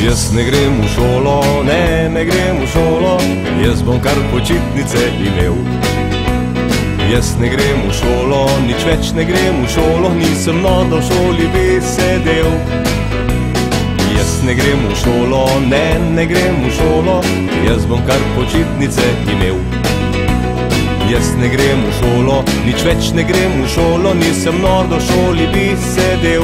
Jaz ne grem v šolo, ne grem v šolo, jaz bom kar počitnice imel. Jaz ne grem v šolo, nič več ne grem v šolo, nisem nordo v šoli bi sedel. Jaz ne grem v šolo, ne grem v šolo, jaz bom kar počitnice imel. Jaz ne grem v šolo, nič več ne grem v šolo, nisem nordo v šoli bi sedel.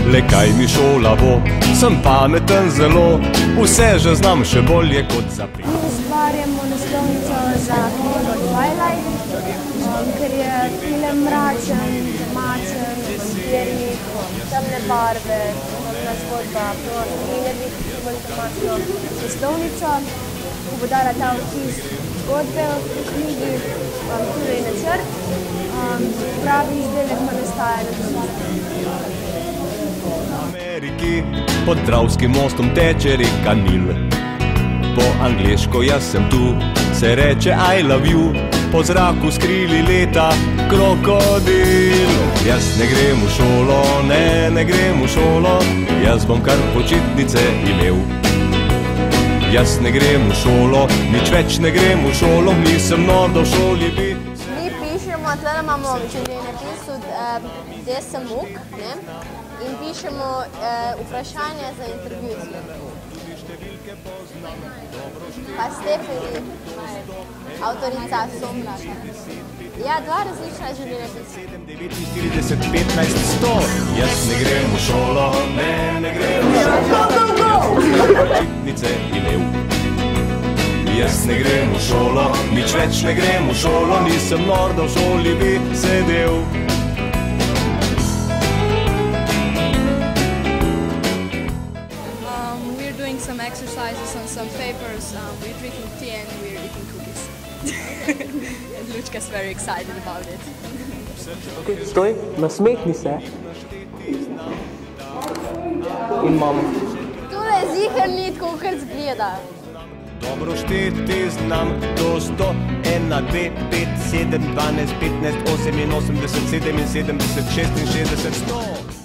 Le kaj mi šola bo, sem pameten zelo, vse že znam še bolje kot zapet. Mi ustvarjamo naslovnico za knjigo Twilight, ker je film mračen, temačen, vampirji, temne barve, podobna zgodba, in narediti bolj temačno naslovnico, ko bo dala ta vtis zgodbe v knjigi, tudi načrt, pravi izdelek pa nastaja na domačem. Pod Dravskim mostom teče reka Nil. Po angleško jaz sem tu, se reče I love you, po zraku skrili leta krokodil. Jaz ne grem v šolo, ne grem v šolo, jaz bom kar počitnice imel. Jaz ne grem v šolo, nič več ne grem v šolo, nisem nordo v šoli bi. Mi pišemo, tle imamo življenjepis od Dese Muk, in pišemo vprašanja za intervju. Pa Stefani, avtorica Somrak. Ja, dva različna življenjepisa. 49, 15, 100. Jaz ne grem v šolo, ne grem v šolo, počitnice imel. Jaz ne grem v šolo, nič več ne grem v šolo, nisem nordo v šoli bi sedel. Some exercises on some papers, we're drinking tea and we're eating cookies. And Lučka's very excited about it. Okay, stoj, nasmehni se. In mama. Tule ziher ni tako, kar zgleda. Dobro šteti znam do 100, 1, 2, 5, 7, 12, 15, 88, 77, 66, 100.